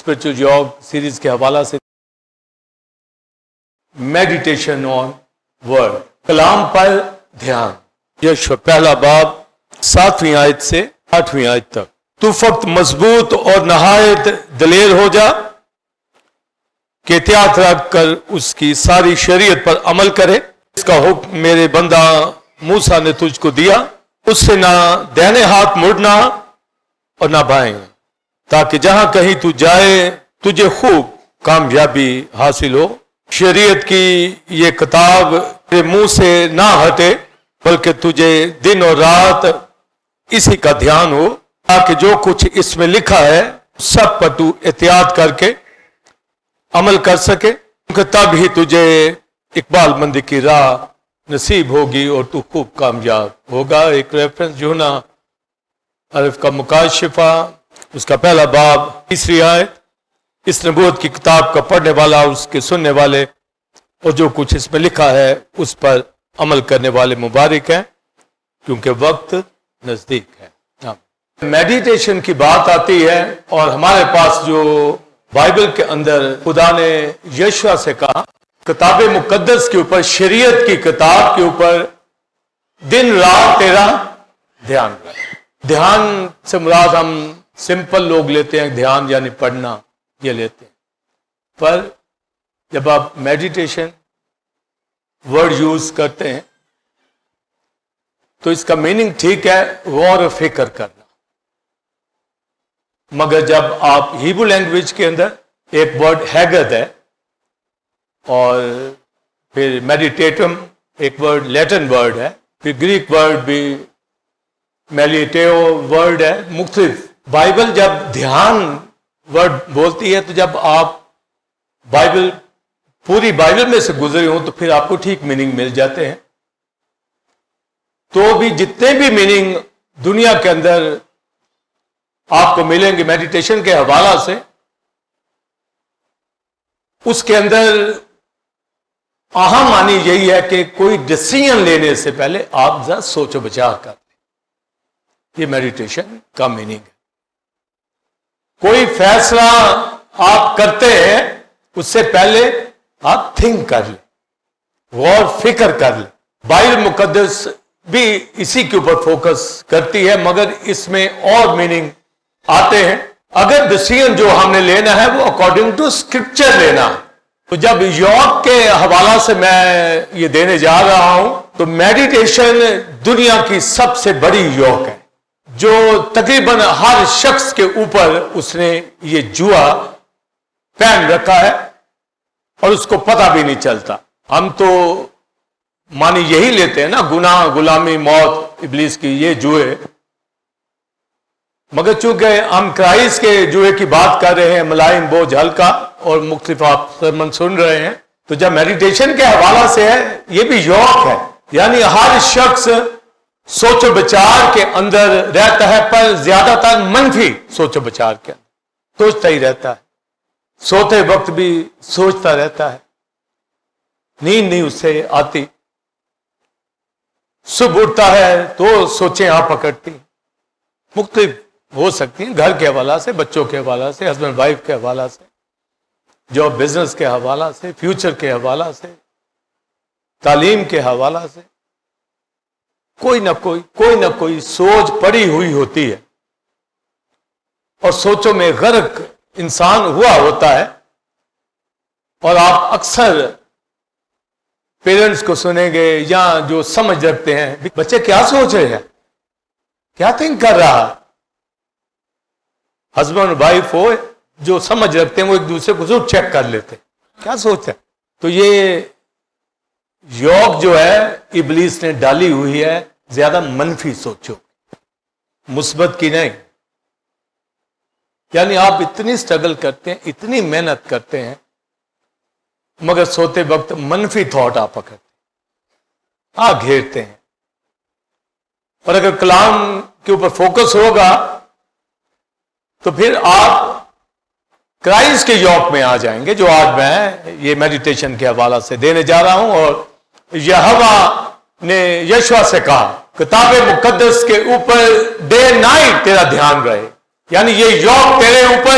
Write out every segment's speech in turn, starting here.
Spiritual یوگ series کے حوالہ سے میڈیٹیشن آن ورڈ، کلام پر دھیان، یشوع پہلا باب 7ویں آیت سے 8ویں آیت تک۔ تو فقط مضبوط اور نہایت دلیر ہو جا کہ احتیاط رکھ کر اس کی ساری شریعت پر عمل کرے، اس کا حکم میرے بندہ موسیٰ نے تجھ کو دیا، اس سے نہ دہنے ہاتھ مڑنا اور نہ بائیں، تاکہ جہاں کہیں تو جائے تجھے خوب کامیابی حاصل ہو۔ شریعت کی یہ کتاب تیرے منہ سے نہ ہٹے، بلکہ تجھے دن اور رات اسی کا دھیان ہو، تاکہ جو کچھ اس میں لکھا ہے سب پر تو احتیاط کر کے عمل کر سکے، کیونکہ تب ہی تجھے اقبال مندی کی راہ نصیب ہوگی اور تو خوب کامیاب ہوگا۔ ایک ریفرنس جو نا عرف کا مکاشفہ، اس کا پہلا باب 3 آیت، اس نبوت کی کتاب کا پڑھنے والا اور اس کے سننے والے اور جو کچھ اس میں لکھا ہے اس پر عمل کرنے والے مبارک ہیں، کیونکہ وقت نزدیک ہے۔ میڈیٹیشن کی بات آتی ہے اور ہمارے پاس جو بائبل کے اندر خدا نے یشوع سے کہا کتاب مقدس کے اوپر، شریعت کی کتاب کے اوپر دن رات تیرا دھیان رہے۔ دھیان سے مراد ہم سمپل لوگ لیتے ہیں، دھیان یعنی پڑھنا، یہ لیتے ہیں، پر جب آپ میڈیٹیشن ورڈ یوز کرتے ہیں تو اس کا میننگ ٹھیک ہے غور و فکر کرنا، مگر جب آپ ہیبرو لینگویج کے اندر ایک ورڈ ہیگد ہے اور پھر میڈیٹیٹم ایک ورڈ لیٹن ورڈ ہے، پھر گریک ورڈ بھی میلیٹیو ورڈ ہے، مختلف۔ بائبل جب دھیان ورڈ بولتی ہے تو جب آپ بائبل پوری بائبل میں سے گزرے ہوں تو پھر آپ کو ٹھیک میننگ مل جاتے ہیں۔ تو بھی جتنے بھی میننگ دنیا کے اندر آپ کو ملیں گے میڈیٹیشن کے حوالہ سے، اس کے اندر اہم معنی یہی ہے کہ کوئی ڈیسیژن لینے سے پہلے آپ ذرا سوچ و بچا کر لیں، یہ میڈیٹیشن کا میننگ ہے۔ کوئی فیصلہ آپ کرتے ہیں اس سے پہلے آپ تھنک کر لیں، غور فکر کر لیں۔ بائبل مقدس بھی اسی کے اوپر فوکس کرتی ہے، مگر اس میں اور میننگ آتے ہیں۔ اگر ڈیسیژن جو ہم نے لینا ہے وہ اکارڈنگ ٹو اسکرپچر لینا، تو جب یوگ کے حوالہ سے میں یہ دینے جا رہا ہوں تو میڈیٹیشن دنیا کی سب سے بڑی یوگ ہے، جو تقریباً ہر شخص کے اوپر اس نے یہ جوا پہن رکھا ہے اور اس کو پتہ بھی نہیں چلتا۔ ہم تو معنی یہی لیتے ہیں نا، گناہ، غلامی، موت، ابلیس کی یہ جوئے، مگر چونکہ ہم کرائسٹ کے جوئے کی بات کر رہے ہیں، ملائم بوجھ ہلکا، اور مختلف آپ سرمن سن رہے ہیں، تو جب میڈیٹیشن کے حوالہ سے ہے یہ بھی یوگ ہے، یعنی ہر شخص سوچ و بچار کے اندر رہتا ہے، پر زیادہ تر منفی سوچ و بچار کے اندر سوچتا ہی رہتا ہے، سوتے وقت بھی سوچتا رہتا ہے، نیند نہیں اس سے آتی، صبح اٹھتا ہے تو سوچیں آ پکڑتی، مختلف ہو سکتی ہیں، گھر کے حوالہ سے، بچوں کے حوالہ سے، ہسبینڈ وائف کے حوالہ سے، جو بزنس کے حوالہ سے، فیوچر کے حوالہ سے، تعلیم کے حوالہ سے، کوئی نہ کوئی سوچ پڑی ہوئی ہوتی ہے، اور سوچوں میں غرق انسان ہوا ہوتا ہے۔ اور آپ اکثر پیرنٹس کو سنیں گے یا جو سمجھ رکھتے ہیں، بچے کیا سوچ رہے ہیں، کیا تھنک کر رہا، ہسبینڈ وائف ہو جو سمجھ رکھتے ہیں وہ ایک دوسرے کو ضرور چیک کر لیتے ہیں کیا سوچ ہے۔ تو یہ یوگ جو ہے ابلیس نے ڈالی ہوئی ہے زیادہ منفی سوچو، مثبت کی نہیں، یعنی آپ اتنی سٹرگل کرتے ہیں، اتنی محنت کرتے ہیں، مگر سوتے وقت منفی تھاٹ آپ پکڑتے ہیں، گھیرتے ہیں۔ اور اگر کلام کے اوپر فوکس ہوگا تو پھر آپ کرائسٹ کے یوگ میں آ جائیں گے، جو آج میں یہ میڈیٹیشن کے حوالہ سے دینے جا رہا ہوں۔ اور یہوہ نے یشوع سے کہا کتاب مقدس کے اوپر ڈے نائٹ تیرا دھیان رہے، یعنی یہ یوگ تیرے اوپر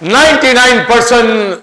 99%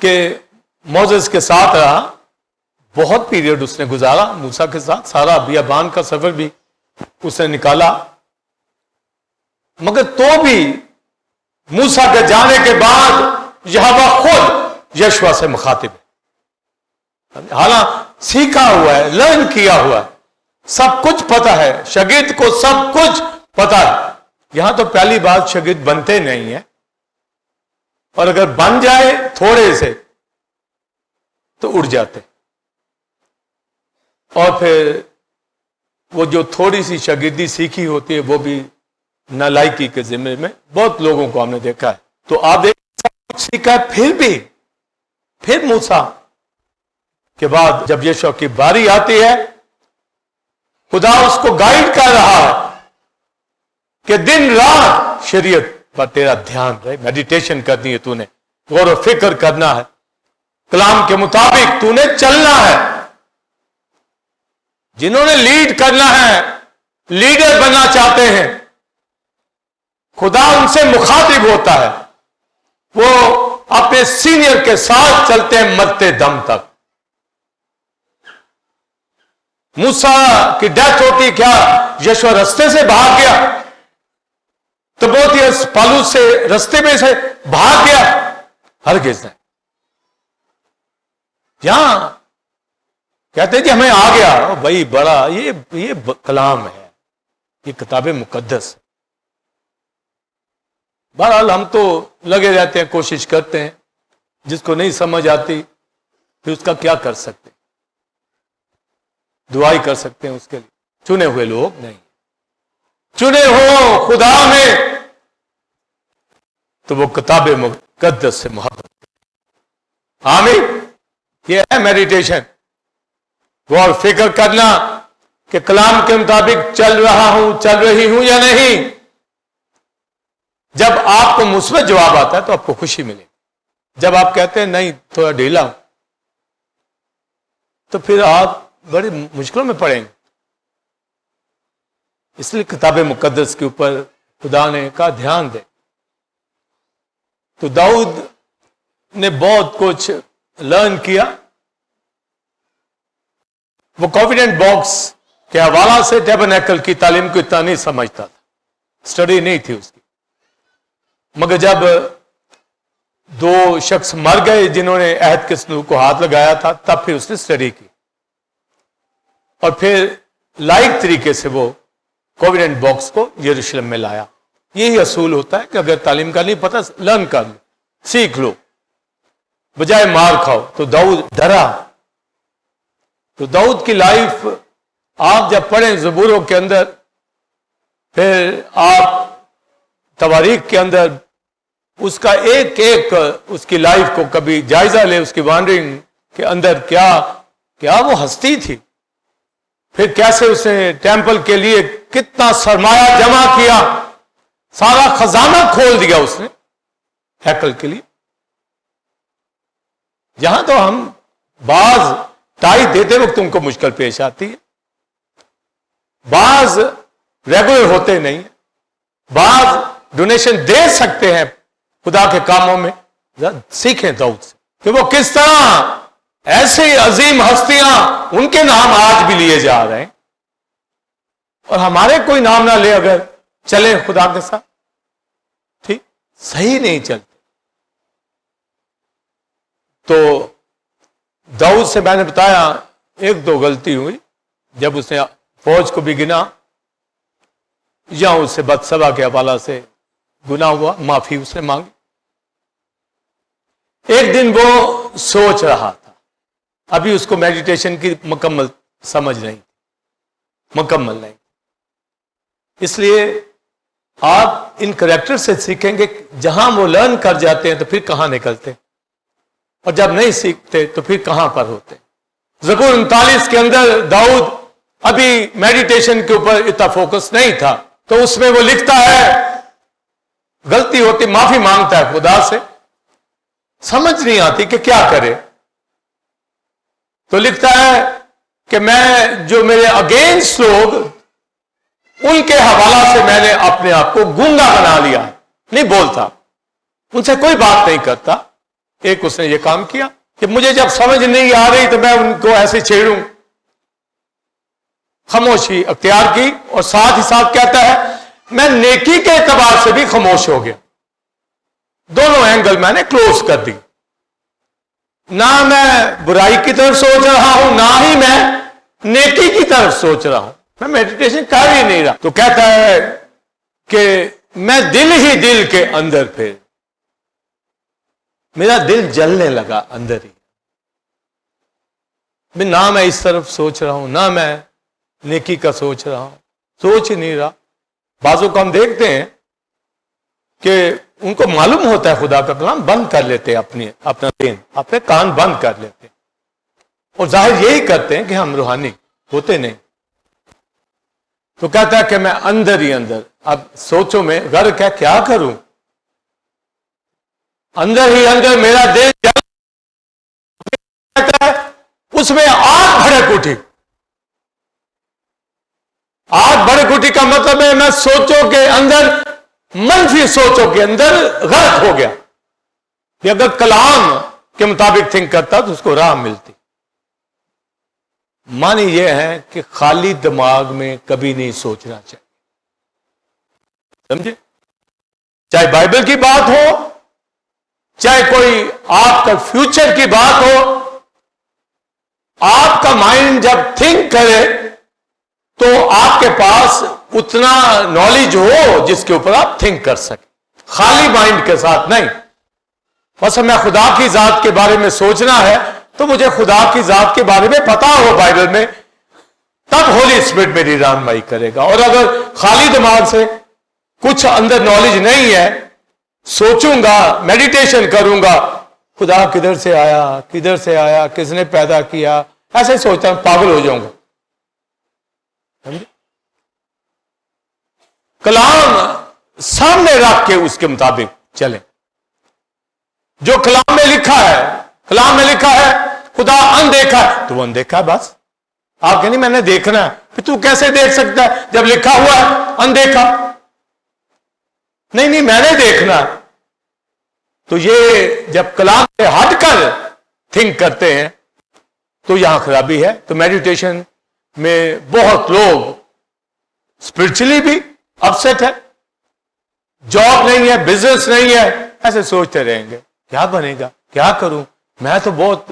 کہ موسیس کے ساتھ رہا، بہت پیریڈ اس نے گزارا موسیٰ کے ساتھ، سارا بیابان کا سفر بھی اس نے نکالا، مگر تو بھی موسیٰ کے جانے کے بعد یہوہ خود یشوع سے مخاطب ہے، حالانکہ سیکھا ہوا ہے، لرن کیا ہوا ہے، سب کچھ پتا ہے، شاگرد کو سب کچھ پتا ہے۔ یہاں تو پہلی بات شاگرد بنتے نہیں ہیں، اور اگر بن جائے تھوڑے سے تو اڑ جاتے، اور پھر وہ جو تھوڑی سی شاگردی سیکھی ہوتی ہے وہ بھی نالائکی کے ذمے میں بہت لوگوں کو ہم نے دیکھا ہے۔ تو آپ دیکھ سب کچھ سیکھا ہے، پھر موسیٰ کے بعد جب یشوع کی باری آتی ہے، خدا اس کو گائیڈ کر رہا ہے کہ دن رات شریعت پر تیرا دھیان رہے، میڈیٹیشن کرنی ہے، تو نے غور و فکر کرنا ہے، کلام کے مطابق تو نے چلنا ہے۔ جنہوں نے لیڈ کرنا ہے، لیڈر بننا چاہتے ہیں، خدا ان سے مخاطب ہوتا ہے، وہ اپنے سینئر کے ساتھ چلتے ہیں مرتے دم تک۔ موسیٰ کی ڈیتھ ہوتی، کیا یشوع رستے سے بھاگ گیا؟ تموتھیوس پالوس سے رستے میں سے بھاگ گیا؟ ہرگز نہیں۔ یہاں کہتے ہیں کہ ہمیں آ گیا، بھائی بڑا یہ کلام ہے، یہ کتاب مقدس۔ بہرحال ہم تو لگے رہتے ہیں، کوشش کرتے ہیں، جس کو نہیں سمجھ آتی پھر اس کا کیا کر سکتے، دعائی کر سکتے ہیں اس کے لیے۔ چنے ہوئے لوگ نہیں، چنے ہو خدا میں تو وہ کتاب مقدس سے محبت۔ آمین۔ یہ ہے میڈیٹیشن، غور فکر کرنا کہ کلام کے مطابق چل رہا ہوں، چل رہی ہوں یا نہیں۔ جب آپ کو مثبت جواب آتا ہے تو آپ کو خوشی ملے، جب آپ کہتے ہیں نہیں تھوڑا ڈھیلا ہوں، تو پھر آپ بڑی مشکلوں میں پڑیں گے۔ اس لیے کتاب مقدس کے اوپر خدا نے کہا دھیان دے۔ تو داؤد نے بہت کچھ لرن کیا، وہ کانفیڈنٹ باکس کے حوالہ سے ٹیبرنیکل کی تعلیم کو اتنا نہیں سمجھتا تھا، اسٹڈی نہیں تھی اس کی، مگر جب دو شخص مر گئے جنہوں نے عہد کے صندوق کو ہاتھ لگایا تھا، تب پھر اس نے اسٹڈی کی، اور پھر لائق طریقے سے وہ کوویڈنٹ باکس کو یروشلم میں لایا۔ یہی اصول ہوتا ہے کہ اگر تعلیم کا نہیں پتہ، لرن کر لو، سیکھ لو، بجائے مار کھاؤ۔ تو داؤد ڈرا۔ تو داؤد کی لائف آپ جب پڑھیں زبوروں کے اندر، پھر آپ تواریخ کے اندر اس کا ایک ایک اس کی لائف کو کبھی جائزہ لے، اس کی وانڈرنگ کے اندر کیا وہ ہستی تھی، پھر کیسے اس نے ٹیمپل کے لیے کتنا سرمایہ جمع کیا، سارا خزانہ کھول دیا اس نے ہیکل کے لیے۔ یہاں تو ہم بعض ٹائی دیتے وقت ان کو مشکل پیش آتی ہے، بعض ریگولر ہوتے نہیں، بعض ڈونیشن دے سکتے ہیں خدا کے کاموں میں۔ سیکھیں داؤد سے کہ وہ کس طرح ایسے عظیم ہستیاں، ان کے نام آج بھی لیے جا رہے ہیں، اور ہمارے کوئی نام نہ لے اگر چلیں خدا کے ساتھ، ٹھیک صحیح نہیں چلتے۔ تو داؤد سے میں نے بتایا ایک دو غلطی ہوئی، جب اس نے فوج کو بھی گنا، یا اس سے بدسبا کے حوالہ سے گناہ ہوا، معافی اس نے مانگی۔ ایک دن وہ سوچ رہا تھا، ابھی اس کو میڈیٹیشن کی مکمل سمجھ نہیں، مکمل نہیں، اس لیے آپ ان کریکٹر سے سیکھیں گے، جہاں وہ لرن کر جاتے ہیں تو پھر کہاں نکلتے، اور جب نہیں سیکھتے تو پھر کہاں پر ہوتے۔ زبور 39 کے اندر داؤد ابھی میڈیٹیشن کے اوپر اتنا فوکس نہیں تھا، تو اس میں وہ لکھتا ہے، غلطی ہوتی معافی مانگتا ہے خدا سے، سمجھ نہیں آتی کہ کیا کرے، تو لکھتا ہے کہ میں جو میرے اگینسٹ لوگ، ان کے حوالہ سے میں نے اپنے آپ کو گونگا بنا لیا، نہیں بولتا، ان سے کوئی بات نہیں کرتا، ایک اس نے یہ کام کیا کہ مجھے جب سمجھ نہیں آ رہی تو میں ان کو ایسے چھیڑوں، خاموشی اختیار کی، اور ساتھ ہی ساتھ کہتا ہے میں نیکی کے اعتبار سے بھی خاموش ہو گیا، دونوں اینگل میں نے کلوز کر دی، نہ میں برائی کی طرف سوچ رہا ہوں نہ ہی میں نیکی کی طرف سوچ رہا ہوں، میں میڈیٹیشن کر ہی نہیں رہا۔ تو کہتا ہے کہ میں دل ہی دل کے اندر پھر میرا دل جلنے لگا اندر ہی، نہ میں اس طرف سوچ رہا ہوں نہ میں نیکی کا سوچ رہا ہوں، سوچ ہی نہیں رہا۔ بعضوں کو ہم دیکھتے ہیں کہ ان کو معلوم ہوتا ہے خدا کا کلام، بند کر لیتے ہیں اپنا دین، اپنے کان بند کر لیتے ہیں، اور ظاہر یہی کرتے ہیں کہ ہم روحانی ہوتے نہیں۔ تو کہتا ہے کہ میں اندر ہی اندر، اب سوچو میں غرق ہے، کیا کروں، اندر ہی اندر میرا دل کہتا ہے، اس میں آگ بھڑک اٹھی۔ آگ بھڑک اٹھی کا مطلب ہے میں سوچوں کے اندر، منفی سوچوں کے اندر غرق ہو گیا کہ اگر کلام کے مطابق تھنک کرتا تو اس کو راہ ملتی۔ معنی یہ ہے کہ خالی دماغ میں کبھی نہیں سوچنا چاہیے، سمجھے؟ چاہے بائبل کی بات ہو، چاہے کوئی آپ کا فیوچر کی بات ہو، آپ کا مائنڈ جب تھنک کرے تو آپ کے پاس اتنا نالج ہو جس کے اوپر آپ تھنک کر سکیں، خالی مائنڈ کے ساتھ نہیں۔ بس میں خدا کی ذات کے بارے میں سوچنا ہے تو مجھے خدا کی ذات کے بارے میں پتا ہو بائبل میں، تب ہولی اسپرٹ میری رہنمائی کرے گا۔ اور اگر خالی دماغ سے کچھ اندر نالج نہیں ہے، سوچوں گا، میڈیٹیشن کروں گا، خدا کدھر سے آیا، کس نے پیدا کیا، ایسے سوچتا ہوں، پاگل ہو جاؤں گا۔ کلام سامنے رکھ کے اس کے مطابق چلیں۔ جو کلام میں لکھا ہے خدا اندیکھا ہے تو وہ اندیکھا ہے، بس۔ آپ کہیں نہیں میں نے دیکھنا ہے، پھر تو کیسے دیکھ سکتا ہے جب لکھا ہوا ہے اندیکھا؟ نہیں میں نے دیکھنا ہے۔ تو یہ جب کلام سے ہٹ کر تھنک کرتے ہیں تو یہاں خرابی ہے۔ تو میڈیٹیشن میں بہت لوگ اسپرچولی بھی اپسیٹ ہے، جاب نہیں ہے، بزنس نہیں ہے، ایسے سوچتے رہیں گے کیا بنے گا، کیا کروں، میں تو بہت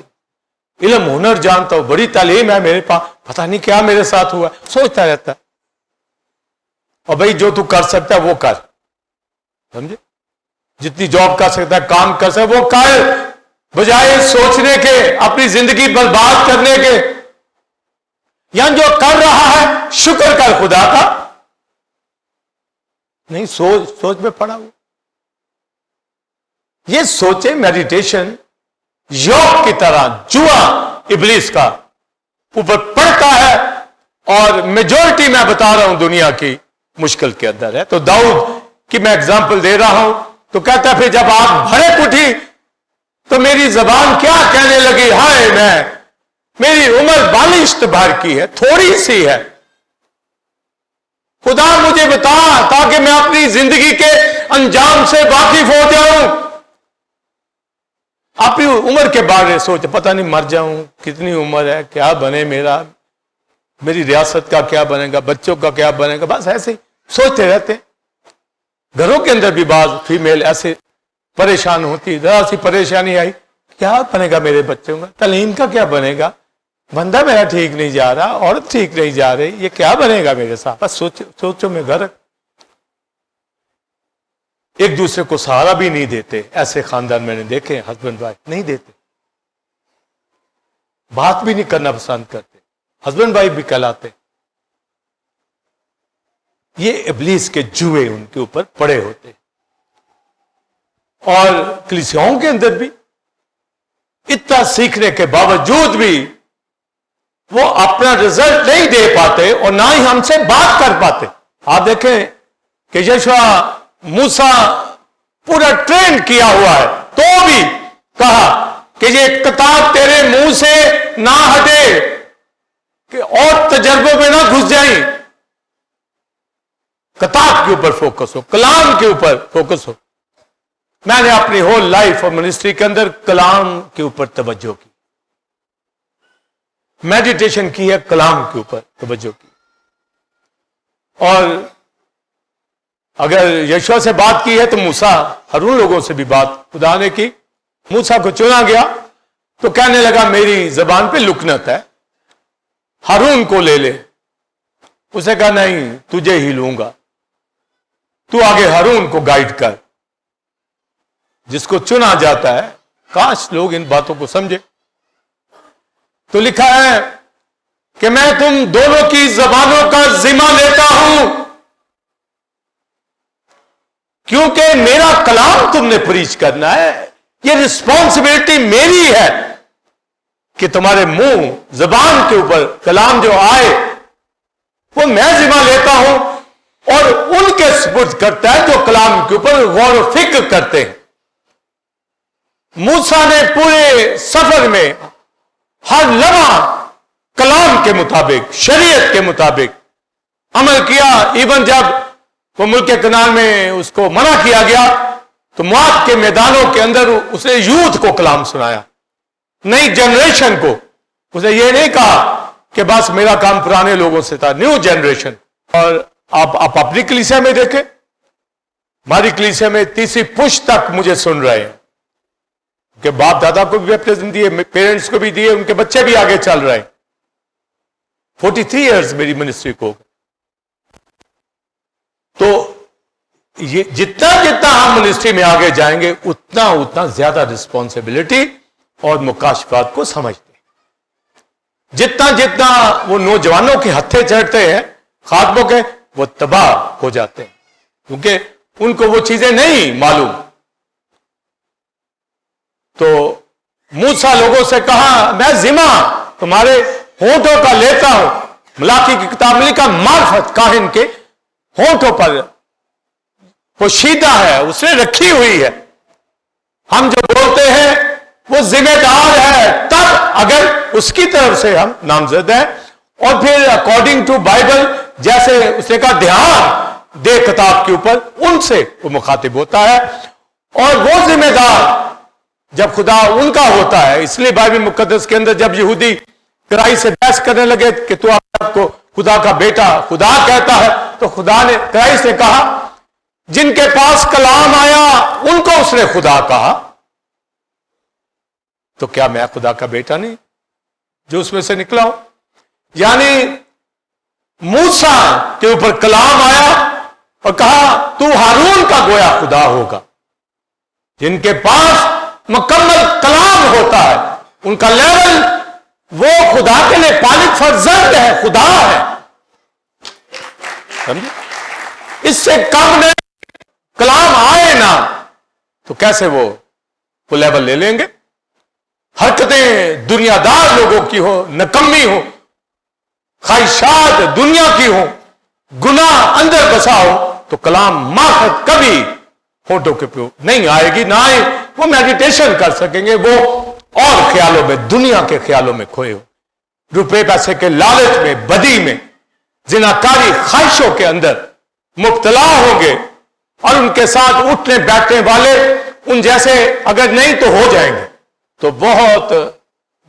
علم ہنر جانتا ہوں، بڑی تعلیم ہے میرے پاس، پتہ نہیں کیا میرے ساتھ ہوا، سوچتا رہتا ہے۔ اور بھائی جو تو کر سکتا ہے وہ کر، سمجھے؟ جتنی جاب کر سکتا ہے، کام کر سکتا ہے وہ کر، بجائے سوچنے کے اپنی زندگی برباد کرنے کے۔ یہاں جو کر رہا ہے شکر کر خدا کا، نہیں سوچ میں پڑا ہوا۔ یہ سوچے میڈیٹیشن یوگ کی طرح جوا ابلیس کا اوپر پڑتا ہے، اور میجورٹی میں بتا رہا ہوں دنیا کی مشکل کے اندر ہے۔ تو داؤد کی میں اگزامپل دے رہا ہوں، تو کہتا پھر جب آگ بھڑک اٹھی تو میری زبان کیا کہنے لگی، ہائے میری عمر بالشت بھر کی ہے، تھوڑی سی ہے، خدا مجھے بتا تاکہ میں اپنی زندگی کے انجام سے واقف ہو جاؤں۔ اپنی عمر کے بارے میں سوچ، پتہ نہیں مر جاؤں، کتنی عمر ہے، کیا بنے میری ریاست کا کیا بنے گا، بچوں کا کیا بنے گا، بس ایسے ہی سوچتے رہتے ہیں۔ گھروں کے اندر بھی بعض فیمیل ایسے پریشان ہوتی، ذرا سی پریشانی آئی، کیا بنے گا میرے بچوں کا، تعلیم کا کیا بنے گا، بندہ میرا ٹھیک نہیں جا رہا، عورت ٹھیک نہیں جا رہی، یہ کیا بنے گا میرے ساتھ، بس سوچو میں غرق۔ ایک دوسرے کو سہارا بھی نہیں دیتے، ایسے خاندان میں نے دیکھے، ہسبینڈ وائف نہیں دیتے، بات بھی نہیں کرنا پسند کرتے، ہسبینڈ وائف بھی کہلاتے۔ یہ ابلیس کے جوئے ان کے اوپر پڑے ہوتے، اور کلیسیاؤں کے اندر بھی اتنا سیکھنے کے باوجود بھی وہ اپنا رزلٹ نہیں دے پاتے، اور نہ ہی ہم سے بات کر پاتے۔ آپ دیکھیں کہ یشوع موسیٰ پورا ٹرین کیا ہوا ہے، تو بھی کہا کہ یہ کتاب تیرے منہ سے نہ ہٹے، کہ اور تجربوں میں نہ گھس جائیں، کتاب کے اوپر فوکس ہو، کلام کے اوپر فوکس ہو۔ میں نے اپنی ہول لائف اور منسٹری کے اندر کلام کے اوپر توجہ کی، میڈیٹیشن کی ہے، کلام کے اوپر توجہ کی. اور اگر یشوع سے بات کی ہے تو موسیٰ ہارون لوگوں سے بھی بات خدا نے کی. موسیٰ کو چنا گیا تو کہنے لگا میری زبان پہ لکنت ہے، ہارون کو لے لے. اسے کہا نہیں، تجھے ہی لوں گا، تو آگے ہارون کو گائیڈ کر. جس کو چنا جاتا ہے، کاش لوگ ان باتوں کو سمجھے. تو لکھا ہے کہ میں تم دونوں کی زبانوں کا ذمہ لیتا ہوں، کیونکہ میرا کلام تم نے پریچ کرنا ہے. یہ رسپانسبلٹی میری ہے کہ تمہارے منہ زبان کے اوپر کلام جو آئے وہ میں ذمہ لیتا ہوں اور ان کے سپرد کرتا ہے جو کلام کے اوپر غور و فکر کرتے ہیں. موسیٰ نے پورے سفر میں ہر لمحہ کلام کے مطابق، شریعت کے مطابق عمل کیا. ایون جب وہ ملک کنعان میں اس کو منع کیا گیا تو موعد کے میدانوں کے اندر اس نے یوتھ کو کلام سنایا، نئی جنریشن کو. اس نے یہ نہیں کہا کہ بس میرا کام پرانے لوگوں سے تھا، نیو جنریشن. اور آپ اپنی کلیسیا میں دیکھیں، ہماری کلیسیا میں تیسری پشت تک مجھے سن رہے ہیں کہ باپ دادا کو بھی ریپرزینٹ دیے، پیرنٹس کو بھی دیے، ان کے بچے بھی آگے چل رہے ہیں. 43 ایئرز میری منسٹری کو. تو یہ جتنا ہم منسٹری میں آگے جائیں گے اتنا زیادہ رسپانسبلٹی اور مکاشفات کو سمجھتے ہیں. جتنا وہ نوجوانوں کے ہتھے چڑھتے ہیں خاتموں کے، وہ تباہ ہو جاتے ہیں کیونکہ ان کو وہ چیزیں نہیں معلوم. تو موسیٰ لوگوں سے کہا میں ذمہ تمہارے ہونٹوں کا لیتا ہوں. ملاکی کی کتاب میں لکھا معرفت کاہن کے ہونٹوں پر پوشیدہ ہے، اس نے رکھی ہوئی ہے. ہم جو بولتے ہیں وہ ذمہ دار ہے تب اگر اس کی طرف سے ہم نامزد ہیں. اور پھر اکارڈنگ ٹو بائبل جیسے اس نے کہا دھیان دے کتاب کے اوپر، ان سے وہ مخاطب ہوتا ہے. اور وہ ذمہ دار جب خدا ان کا ہوتا ہے، اس لیے بائبل مقدس کے اندر جب یہودی کرائسٹ سے بحث کرنے لگے کہ تو آپ کو خدا کا بیٹا خدا کہتا ہے، تو کرائسٹ نے کہا جن کے پاس کلام آیا ان کو اس نے خدا کہا، تو کیا میں خدا کا بیٹا نہیں جو اس میں سے نکلا ہوں؟ یعنی موسیٰ کے اوپر کلام آیا اور کہا تو ہارون کا گویا خدا ہوگا. جن کے پاس مکمل کلام ہوتا ہے ان کا لیول وہ خدا کے لیے پالک فرزند ہے، خدا ہے. سمجھے؟ اس سے کم نہیں. کلام آئے نا تو کیسے وہ لیول لے لیں گے؟ حرکتیں دنیا دار لوگوں کی ہو، نکمی ہو، خواہشات دنیا کی ہو، گناہ اندر بسا ہو، تو کلام معرفت کبھی ہونٹوں کے پہ نہیں آئے گی. نہ آئے وہ میڈیٹیشن کر سکیں گے، وہ اور خیالوں میں، دنیا کے خیالوں میں کھوئے ہو، روپے پیسے کے لالچ میں، بدی میں، زناکاری خواہشوں کے اندر مبتلا ہوں گے. اور ان کے ساتھ اٹھنے بیٹھنے والے ان جیسے اگر نہیں تو ہو جائیں گے. تو بہت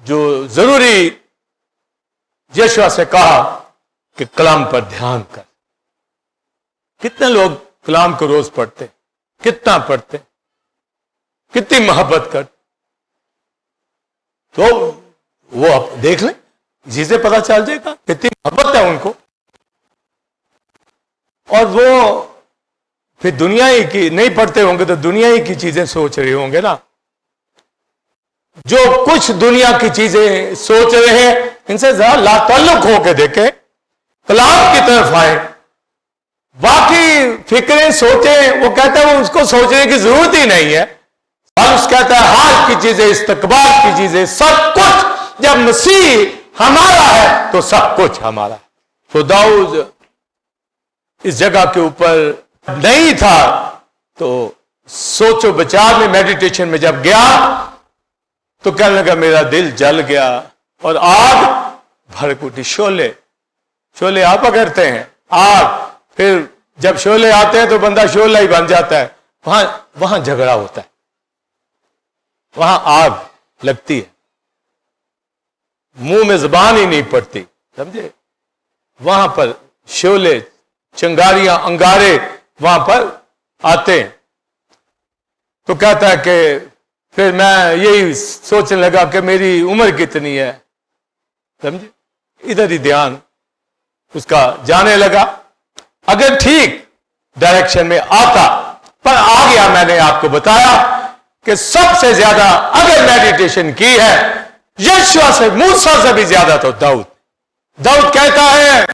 جو ضروری یشوع سے کہا کہ کلام پر دھیان کر. کتنے لوگ کلام کو روز پڑھتے، کتنا پڑھتے، کتنی محبت کرتے؟ تو وہ آپ دیکھ لیں، چیزیں پتہ چل جائے گا کتنی محبت ہے ان کو. اور وہ پھر دنیا ہی کی نہیں پڑھتے ہوں گے تو دنیا ہی کی چیزیں سوچ رہے ہوں گے نا. جو کچھ دنیا کی چیزیں سوچ رہے ہیں ان سے ذرا لا تعلق ہو کے دیکھیں، کلام کی طرف آئیں. باقی فکریں سوچیں، وہ کہتا ہے وہ اس کو سوچنے کی ضرورت ہی نہیں ہے. پالوس کہتا ہے حال کی چیزیں، استقبال کی چیزیں، سب کچھ جب مسیح ہمارا ہے تو سب کچھ ہمارا ہے. تو داؤد اس جگہ کے اوپر نہیں تھا تو سوچ و بچار میں، میڈیٹیشن میں جب گیا تو کہنے لگا میرا دل جل گیا اور آگ بھڑک اٹھی. شعلے آپ پکڑتے ہیں آگ، پھر جب شعلے آتے ہیں تو بندہ شعلہ ہی بن جاتا ہے. وہاں جھگڑا ہوتا ہے, وہاں آگ لگتی ہے, منہ میں زبان ہی نہیں پڑتی, سمجھے, وہاں پر شعلے, چنگاریاں, انگارے وہاں پر آتے ہیں. تو کہتا ہے کہ پھر میں یہی سوچنے لگا کہ میری عمر کتنی ہے, سمجھے, ادھر ہی دھیان اس کا جانے لگا. اگر ٹھیک ڈائریکشن میں آتا, پر آ گیا, میں نے آپ کو بتایا کہ سب سے زیادہ اگر میڈیٹیشن کی ہے یشوع سے, موسیٰ سے بھی زیادہ تو داؤد کہتا ہے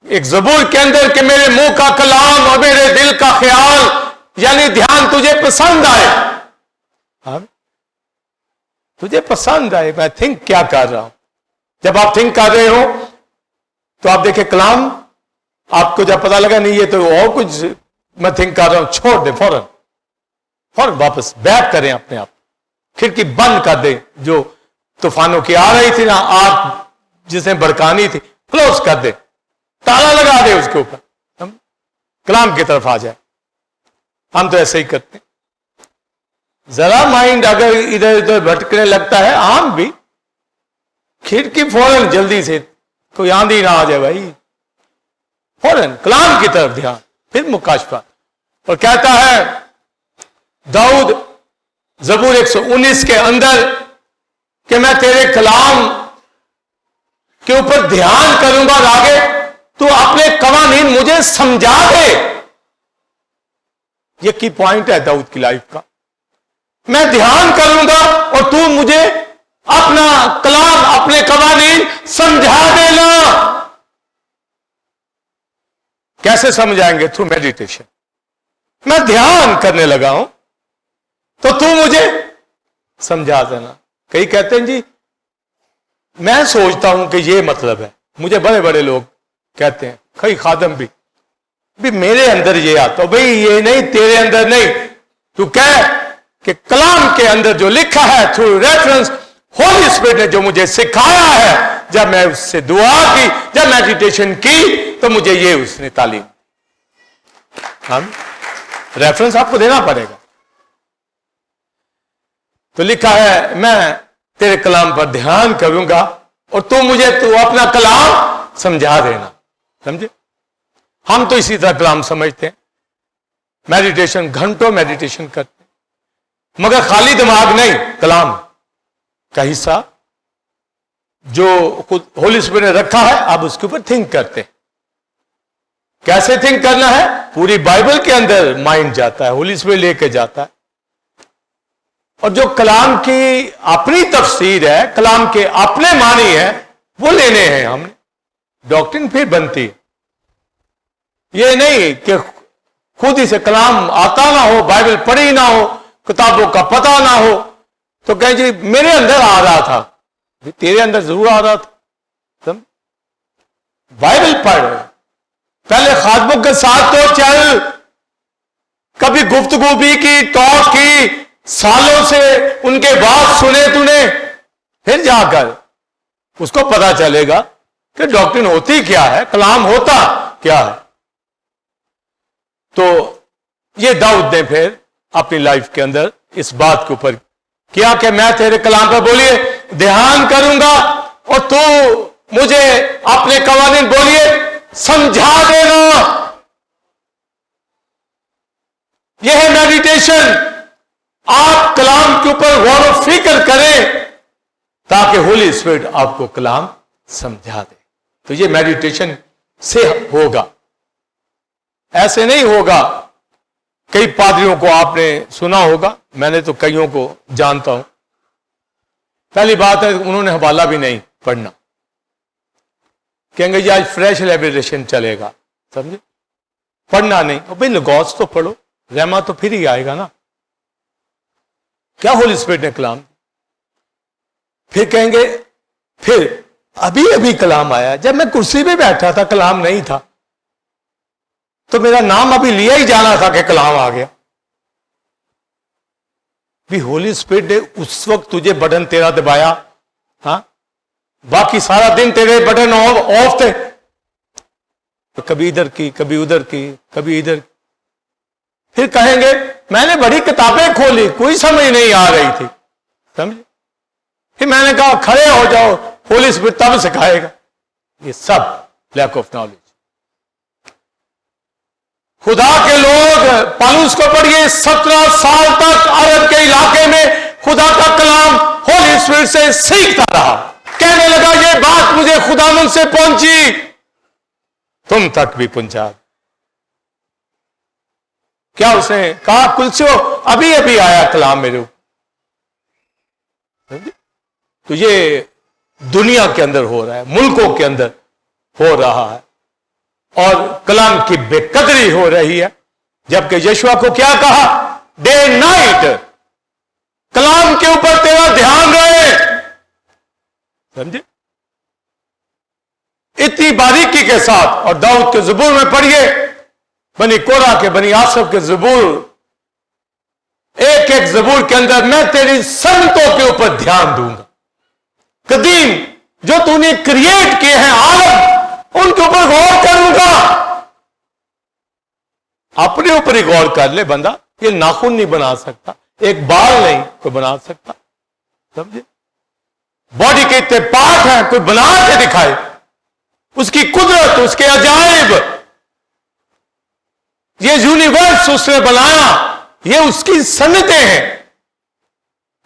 ایک زبور کے اندر کہ میرے منہ کا کلام اور میرے دل کا خیال, یعنی دھیان تجھے پسند آئے, تجھے پسند آئے, میں تھنک کیا کر رہا ہوں. جب آپ تھنک کر رہے ہو تو آپ دیکھیں کلام, آپ کو جب پتا لگا نہیں یہ تو اور کچھ میں تھنک کر رہا ہوں, چھوڑ دیں فوراً واپس بیک کریں اپنے آپ, کھڑکی بند کر دیں, جو طوفانوں کی آ رہی تھی نا آگ جس نے بڑکانی تھی, کلوز کر دیں, تالا لگا دیں اس کے اوپر, کلام کی طرف آ جائے. ہم تو ایسے ہی کرتے ہیں. ذرا مائنڈ اگر ادھر ادھر بھٹکنے لگتا ہے, عام بھی, کھڑکی فوراً جلدی سے, کوئی آندھی نہ آ جائے بھائی, فوراً کلام کی طرف دھیان, پھر مکاشفہ. اور کہتا ہے داؤد زبور 119 کے اندر کہ میں تیرے کلام کے اوپر دھیان کروں گا, اور آگے تو اپنے قوانین مجھے سمجھا دے. یہ کی پوائنٹ ہے داؤد کی لائف کا, میں دھیان کروں گا اور تو مجھے اپنا کلام, اپنے قوانین سمجھا دینا. کیسے سمجھائیں گے؟ Through meditation. میں دھیان کرنے لگا ہوں تو مجھے سمجھا دینا. کئی کہتے ہیں جی میں سوچتا ہوں کہ یہ مطلب ہے, مجھے بڑے بڑے لوگ کہتے ہیں, کئی خادم بھی میرے اندر یہ آتا, بھئی یہ نہیں, تیرے اندر نہیں, تو کہہ کہ کلام کے اندر جو لکھا ہے تھرو ریفرنس ہولی اسپرٹ نے جو مجھے سکھایا ہے, جب میں اس سے دعا کی, جب میڈیٹیشن کی, تو مجھے یہ اس نے تعلیم. ریفرنس آپ کو دینا پڑے گا. تو لکھا ہے میں تیرے کلام پر دھیان کروں گا اور تو اپنا کلام سمجھا دینا. سمجھے؟ ہم تو اسی طرح کلام سمجھتے ہیں, میڈیٹیشن گھنٹوں میڈیٹیشن کرتے ہیں, مگر خالی دماغ نہیں, کلام کا حصہ جو خود ہولی اسپرٹ نے رکھا ہے اب اس کے اوپر تھنک کرتے ہیں. کیسے تھنک کرنا ہے؟ پوری بائبل کے اندر مائنڈ جاتا ہے, ہولی اسپرٹ لے کے جاتا ہے, اور جو کلام کی اپنی تفسیر ہے, کلام کے اپنے معنی ہے, وہ لینے ہیں ہم نے. ڈاکٹرن پھر بنتی ہے. یہ نہیں کہ خود ہی سے کلام آتا نہ ہو, بائبل پڑھی نہ ہو, کتابوں کا پتہ نہ ہو, تو کہیں جی میرے اندر آ رہا تھا. تیرے اندر ضرور آ رہا تھا. بائبل پڑھ, پہلے خاطبوں کے ساتھ تو چل, کبھی گفتگو بھی کی, ٹاک کی, سالوں سے ان کے بات سنے تو نے, پھر جا کر اس کو پتا چلے گا کہ ڈاکٹرن ہوتی کیا ہے, کلام ہوتا کیا ہے. تو یہ داؤد نے پھر اپنی لائف کے اندر اس بات کے اوپر کیا کہ میں تیرے کلام پر بولیے دھیان کروں گا اور تو مجھے اپنے قوانین بولیے سمجھا دینا. یہ ہے میڈیٹیشن. آپ کلام کے اوپر غور و فکر کریں تاکہ ہولی اسپرٹ آپ کو کلام سمجھا دے. تو یہ میڈیٹیشن سے ہوگا, ایسے نہیں ہوگا. کئی پادریوں کو آپ نے سنا ہوگا, میں نے تو کئیوں کو جانتا ہوں. پہلی بات ہے انہوں نے حوالہ بھی نہیں پڑھنا, کہیں گے جی آج فریش لیبریشن چلے گا, سمجھے, پڑھنا نہیں. بھائی لغوز تو پڑھو, رحمہ تو پھر ہی آئے گا نا. کیا ہولی اسپرٹ نے کلام, پھر کہیں گے پھر ابھی کلام آیا, جب میں کرسی پہ بیٹھا تھا کلام نہیں تھا, تو میرا نام ابھی لیا ہی جانا تھا کہ کلام آ گیا. بھی ہولی اسپرٹ نے اس وقت تجھے بٹن تیرا دبایا, ہاں, باقی سارا دن تیرے بٹن آف تھے, کبھی ادھر کی, کبھی ادھر کی, کبھی ادھر. پھر کہیں گے میں نے بڑی کتابیں کھولی کوئی سمجھ نہیں آ رہی تھی, سمجھے, پھر میں نے کہا کھڑے ہو جاؤ, پولیس پھر تب سکھائے گا. یہ سب لیک آف نالج. خدا کے لوگ پالوس کو پڑھیے, 17 سال تک عرب کے علاقے میں خدا کا کلام ہولی اسپرٹ سے سیکھتا رہا. کہنے لگا یہ بات مجھے خداوند سے پہنچی, تم تک بھی پہنچا. کیا اس نے کہا کلسیو ابھی ابھی آیا کلام میرے اوپر. تو یہ دنیا کے اندر ہو رہا ہے, ملکوں کے اندر ہو رہا ہے, اور کلام کی بے قدری ہو رہی ہے. جبکہ یشوع کو کیا کہا, ڈے نائٹ کلام کے اوپر تیرا دھیان رہے. سمجھے, اتنی باریکی کے ساتھ. اور داؤد کے زبور میں پڑھیے, بنی کورا کے بنی آصف کے زبور, ایک ایک زبور کے اندر میں تیری سنتوں کے اوپر دھیان دوں گا. قدیم جو تو نے کریٹ کیے ہیں عالم, ان کے اوپر غور کروں گا. اپنے اوپر ہی غور کر لے بندہ. یہ ناخن نہیں بنا سکتا, ایک بال نہیں کوئی بنا سکتا. سمجھے, باڈی کے اتنے پارٹ ہیں, کوئی بنا کے دکھائے. اس کی قدرت, اس کے عجائب, یہ یونیورس اس نے بنایا, یہ اس کی سنتیں ہیں.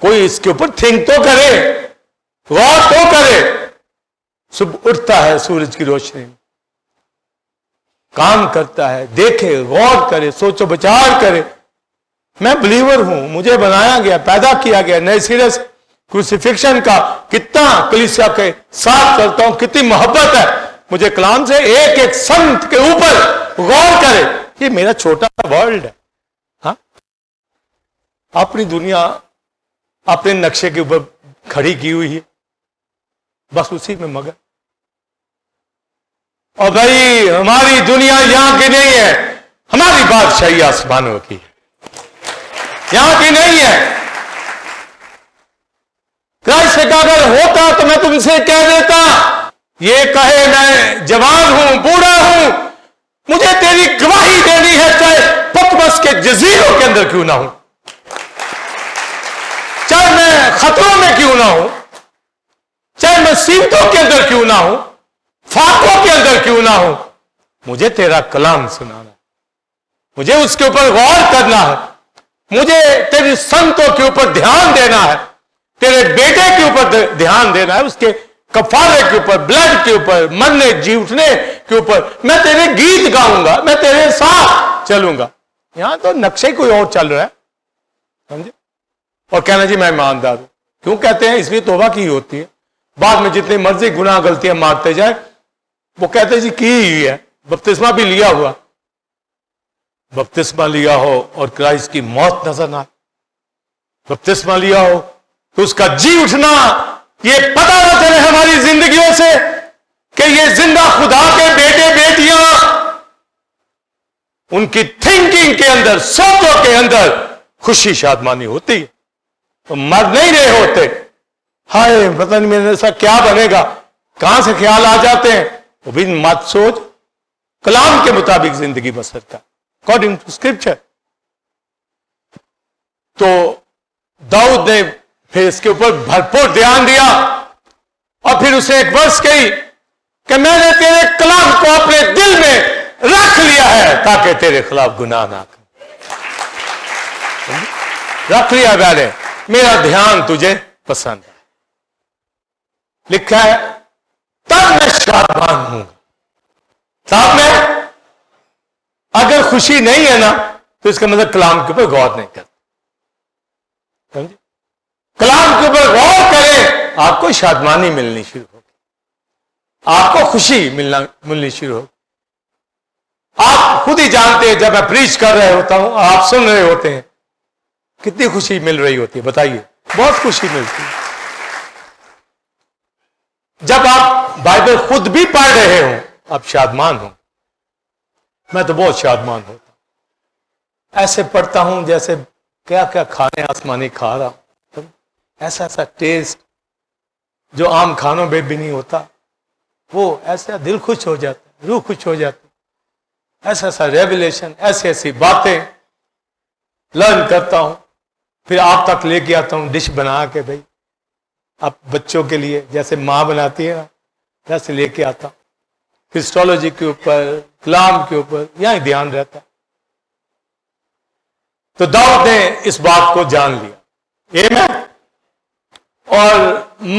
کوئی اس کے اوپر تھنک تو کرے, غور تو کرے. صبح اٹھتا ہے سورج کی روشنی میں, کام کرتا ہے, دیکھے, غور کرے, سوچو بچار کرے. میں بلیور ہوں, مجھے بنایا گیا, پیدا کیا گیا نئے سرے سے. کروسیفکشن کا کتنا کلیسیا کے ساتھ چلتا ہوں, کتنی محبت ہے مجھے کلام سے. ایک ایک سنت کے اوپر غور کرے. یہ میرا چھوٹا سا ورلڈ ہے. ہاں, اپنی دنیا اپنے نقشے کے اوپر کھڑی کی ہوئی ہے, بس اسی میں مگر. اور بھائی ہماری دنیا یہاں کی نہیں ہے, ہماری بادشاہی آسمانوں کی ہے, یہاں کی نہیں ہے. کرائسٹ کا اگر ہوتا تو میں تم سے کہہ دیتا, یہ کہے میں جوان ہوں, بوڑھا ہوں, مجھے تیری گواہی دینی ہے, چاہے پتمس کے جزیروں کے اندر کیوں نہ ہوں, چاہے میں خطروں میں کیوں نہ ہوں, چاہے مصیبتوں کے اندر کیوں نہ ہوں, فاقوں کے اندر کیوں نہ ہوں, مجھے تیرا کلام سنانا ہے, مجھے اس کے اوپر غور کرنا ہے, مجھے تیری سنتوں کے اوپر دھیان دینا ہے, تیرے بیٹے کے اوپر دھیان دینا ہے, اس کے کفارے کے اوپر, بلڈ کے اوپر, مرنے جی اٹھنے کے اوپر. میں تیرے گیت گاؤں گا, میں تیرے ساتھ چلوں گا. یہاں تو نقشے کوئی اور چل رہا ہے, سمجھے. اور کہنا جی میں ایماندار ہوں. کیوں کہتے ہیں؟ اس لیے توبہ کی ہوتی ہے. بعد میں جتنی مرضی گناہ غلطیاں مارتے جائیں, وہ کہتے جی کی ہی ہے, بپتسمہ بھی لیا ہوا, بپتسمہ لیا ہو اور کرائسٹ کی موت نظر نہ آئے, بپتسمہ لیا ہو تو اس کا جی اٹھنا یہ پتہ نہ چلے ہماری زندگیوں سے کہ یہ زندہ خدا کے بیٹے بیٹیاں, ان کی تھنکنگ کے اندر, سوچوں کے اندر خوشی شادمانی ہوتی ہے, تو مر نہیں رہے ہوتے. ہائے پتہ نہیں میرے ساتھ کیا بنے گا, کہاں سے خیال آ جاتے ہیں. وہ بھی مت سوچ, کلام کے مطابق زندگی بسر کا, اکارڈنگ ٹو اسکرپچر. تو داؤد نے پھر اس کے اوپر بھرپور دھیان دیا, اور پھر اسے ایک ورس کہی کہ میں نے تیرے کلام کو اپنے دل میں رکھ لیا ہے تاکہ تیرے خلاف گناہ نہ کروں. رکھ لیا میں نے, میرا دھیان تجھے پسند ہے. لکھا ہے تب میں شادمان ہوں. تب میں, اگر خوشی نہیں ہے نا تو اس کا مطلب کلام کے اوپر غور نہیں کرتا. سمجھے, کلام کے اوپر غور کریں, آپ کو شادمانی ملنی شروع ہوگی, آپ کو خوشی ملنی شروع ہوگی. آپ خود ہی جانتے ہیں, جب میں پریچ کر رہے ہوتا ہوں, آپ سن رہے ہوتے ہیں, کتنی خوشی مل رہی ہوتی ہے, بتائیے. بہت خوشی ملتی ہے. جب آپ بائبل خود بھی پڑھ رہے ہوں, آپ شادمان ہوں. میں تو بہت شادمان ہوتا ہوں, ایسے پڑھتا ہوں جیسے کیا کیا کھانے آسمانی کھا رہا ہوں. ایسا ایسا ٹیسٹ جو عام کھانوں میں بھی نہیں ہوتا, وہ ایسا دل خوش ہو جاتا ہے, روح خوش ہو جاتی. ایسا ایسا ریویلیشن, ایسی ایسی باتیں لرن کرتا ہوں، پھر آپ تک لے کے آتا ہوں ڈش بنا کے، بھائی اب بچوں کے لیے جیسے ماں بناتی ہے نا ویسے لے کے آتا ہوں، ہسٹولوجی کے اوپر، کلام کے اوپر یہاں دھیان رہتا ہے۔ تو داؤد نے اس بات کو جان لیا، آمین، اور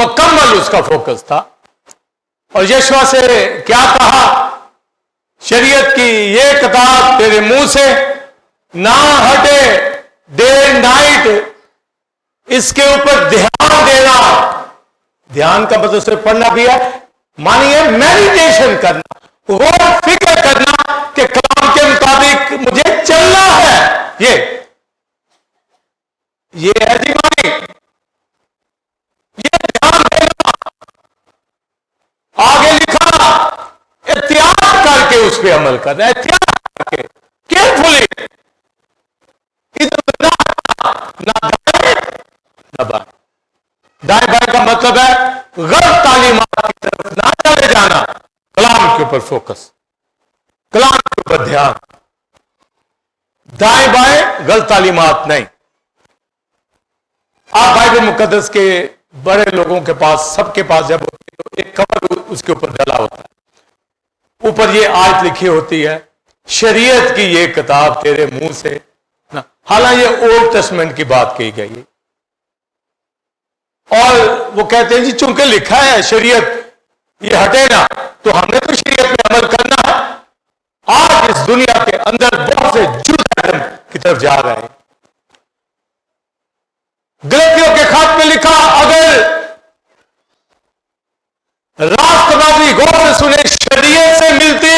مکمل اس کا فوکس تھا، اور یشوع سے کیا کہا؟ شریعت کی یہ کتاب تیرے منہ سے نہ ہٹے، ڈے نائٹ اس کے اوپر دھیان دینا۔ دھیان کا مطلب صرف پڑھنا بھی ہے، مانیے میڈیٹیشن کرنا، غور فکر کرنا کہ کلام کے مطابق مجھے چلنا ہے۔ یہ ہے جی مانی، یہ دھیان دینا۔ آگے لکھا احتیاط کر کے اس پہ عمل کرنا، احتیاط کر کے، کیئرفلی، ادھر نہ دائیں نہ بائیں۔ دائیں بائیں کا مطلب ہے غلط تعلیمات کی طرف نہ چلے جانا، کلام کے اوپر فوکس، کلام کے اوپر دھیان، دائیں بائیں غلط تعلیمات نہیں۔ آپ بائبل مقدس کے بڑے لوگوں کے پاس، سب کے پاس جب ہوتی ہے تو ایک کور اس کے اوپر ڈلا ہوتا ہے، اوپر یہ آیت لکھی ہوتی ہے، شریعت کی یہ کتاب تیرے منہ سے نہ، حالانکہ یہ اولڈ ٹیسٹمنٹ کی بات کہی گئی ہے، اور وہ کہتے ہیں جی چونکہ لکھا ہے شریعت یہ ہٹے نا تو ہم نے تو شریعت پہ عمل کرنا ہے۔ آج اس دنیا کے اندر بہت سے جودائزم کی طرف جا رہے ہیں۔ گلتیوں کے خط میں لکھا، اگر راست بازی غور سے سنے شریعت سے ملتی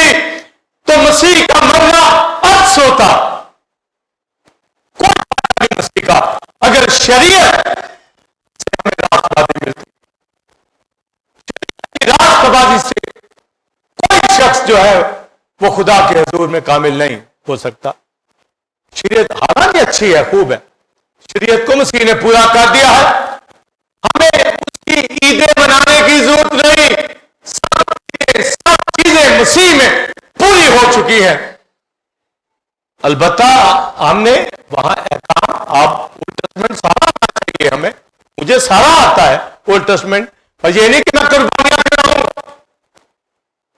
تو مسیح کا مرنا عکس ہوتا۔ کوئی مسیح کا اگر شریعت سے ہمیں راست بازی ملتی، راست بازی سے کوئی شخص جو ہے وہ خدا کے حضور میں کامل نہیں ہو سکتا۔ شریعت حالانکہ اچھی ہے، خوب ہے، شریعت کو مسیح نے پورا کر دیا ہے، ہمیں اس کی عیدیں منانے کی ضرورت نہیں، سب چیزیں مسیح میں پوری ہو چکی ہیں۔ البتہ ہم نے وہاں احکام، آپ اولڈ ٹیسٹمنٹ سارا آنا چاہیے ہمیں، مجھے سارا آتا ہے اولڈ ٹیسٹمنٹ، اور یہ نہیں کہ میں قربانیاں کراؤں،